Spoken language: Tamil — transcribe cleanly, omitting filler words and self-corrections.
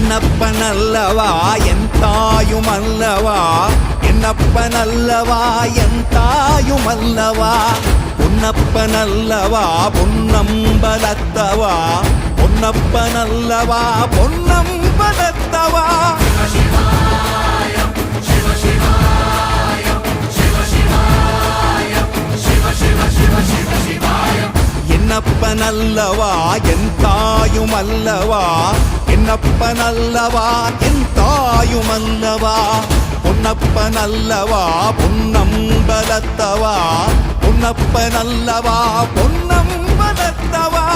என்னப்பனல்லவா என் தாயுமல்லவா என்னப்பனல்லவா என் தாயுமல்லவா பொன்னப்பனல்லவா பொன்னம்பலத்தவா பொன்னப்பனல்லவா பொன்னம்பலத்தவா என்னப்பனல்லவா என் தாயுமல்லவா என்னப்பனல்லவா என் தாயுமல்லவா பொன்னப்பனல்லவா பொன்னம்பலத்தவா பொன்னப்பனல்லவா பொன்னம்பலத்தவா